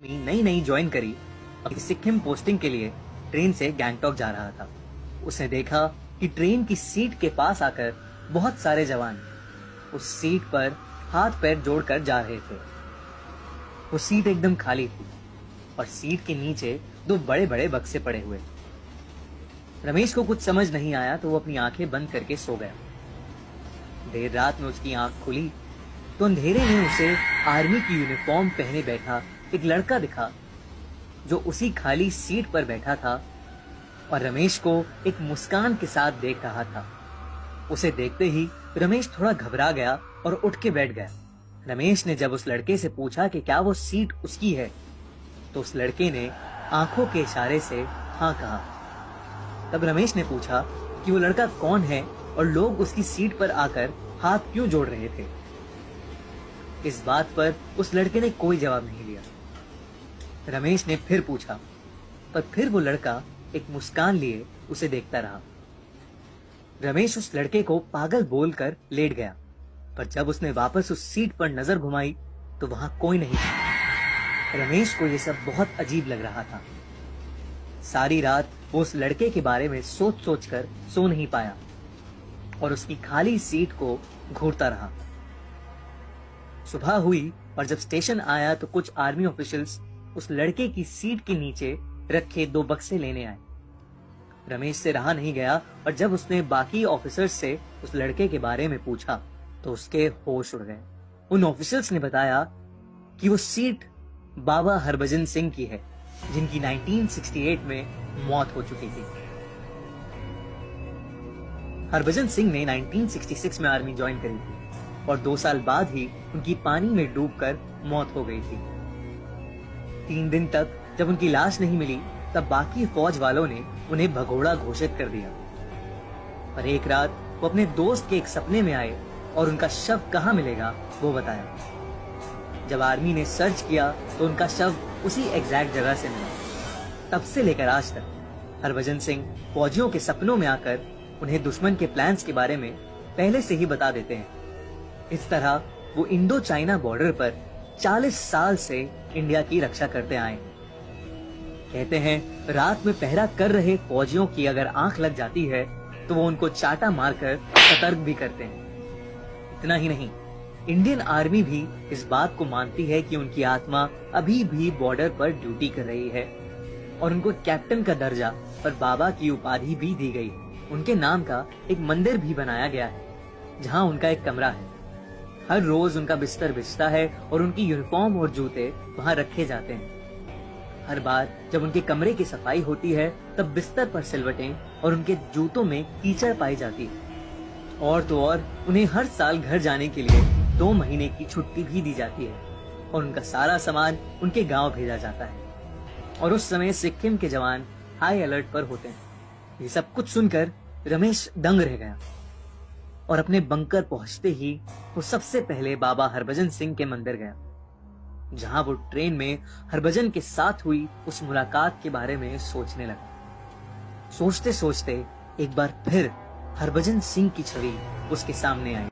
नई नई ज्वाइन करी, अभी सिक्किम पोस्टिंग के लिए ट्रेन से गैंगटॉक जा रहा था। उसने देखा कि ट्रेन की सीट के पास आकर बहुत सारे जवान उस सीट पर हाथ पैर जोड़कर जा रहे थे। वो सीट एकदम खाली थी और सीट के नीचे दो बड़े बड़े बक्से पड़े हुए। रमेश को कुछ समझ नहीं आया तो वो अपनी आंखें बंद करके सो गया। देर रात में उसकी आंख खुली तो अंधेरे में उसे आर्मी की यूनिफॉर्म पहने बैठा एक लड़का दिखा जो उसी खाली सीट पर बैठा था और रमेश को एक मुस्कान के साथ देख रहा था। उसे देखते ही रमेश थोड़ा घबरा गया और उठ के बैठ गया। रमेश ने जब उस लड़के से पूछा कि क्या वो सीट उसकी है, तो उस लड़के ने आंखों के इशारे से हाँ कहा। तब रमेश ने पूछा कि वो लड़का कौन है और लोग उसकी सीट पर आकर हाथ क्यों जोड़ रहे थे। इस बात पर उस लड़के ने कोई जवाब नहीं दिया। रमेश ने फिर पूछा, पर फिर वो लड़का एक मुस्कान लिए उसे देखता रहा। रमेश उस लड़के को पागल बोलकर लेट गया, पर जब उसने वापस उस सीट पर नजर घुमाई तो वहां कोई नहीं था। रमेश को यह सब बहुत अजीब लग रहा था। सारी रात वो उस लड़के के बारे में सोच सोच कर सो नहीं पाया और उसकी खाली सीट को घूरता रहा। सुबह हुई और जब स्टेशन आया तो कुछ आर्मी ऑफिशियल्स उस लड़के की सीट के नीचे रखे दो बक्से लेने आए। रमेश से रहा नहीं गया और जब उसने बाकी ऑफिसर्स से उस लड़के के बारे में पूछा तो उसके होश उड़ गए। उन ऑफिसर्स ने बताया कि वो सीट बाबा हरभजन सिंह की है, जिनकी 1968 में मौत हो चुकी थी। हरभजन सिंह ने 1966 में आर्मी ज्वाइन करी थी और 2 साल बाद ही उनकी पानी में डूबकर मौत हो गई थी। 3 दिन तक जब उनकी लाश नहीं मिली तब बाकी फौज वालों ने उन्हें भगोड़ा घोषित कर दिया। पर एक रात वो अपने दोस्त के एक सपने में आए और उनका शव कहाँ मिलेगा वो बताया। जब आर्मी ने सर्च किया तो उनका शव उसी एग्जैक्ट जगह से मिला। तब से लेकर आज तक हरभजन सिंह फौजियों के सपनों में आकर उन्हें दुश्मन के प्लान्स के बारे में पहले से ही बता देते हैं। इस तरह वो इंडो चाइना बॉर्डर पर 40 साल से इंडिया की रक्षा करते आए। कहते हैं रात में पहरा कर रहे फौजियों की अगर आंख लग जाती है तो वो उनको चाटा मारकर सतर्क भी करते हैं। इतना ही नहीं, इंडियन आर्मी भी इस बात को मानती है कि उनकी आत्मा अभी भी बॉर्डर पर ड्यूटी कर रही है और उनको कैप्टन का दर्जा और बाबा की उपाधि भी दी गई। उनके नाम का एक मंदिर भी बनाया गया है जहां उनका एक कमरा है। हर रोज उनका बिस्तर बिछता है और उनकी यूनिफॉर्म और जूते वहां रखे जाते हैं। हर बार जब उनके कमरे की सफाई होती है तब बिस्तर पर सिलवटें और उनके जूतों में कीचड़ पाई जाती है। और तो और उन्हें हर साल घर जाने के लिए 2 महीने की छुट्टी भी दी जाती है और उनका सारा सामान उनके गांव भेजा जाता है। और उस समय सिक्किम के जवान हाई अलर्ट पर होते हैं। ये सब कुछ सुनकर रमेश दंग रह गया और अपने बंकर पहुंचते ही वो सबसे पहले बाबा हरभजन सिंह के मंदिर गया, जहां वो ट्रेन में हरभजन के साथ हुई उस मुलाकात के बारे में सोचने लगा। सोचते सोचते एक बार फिर हरभजन सिंह की छवि उसके सामने आई।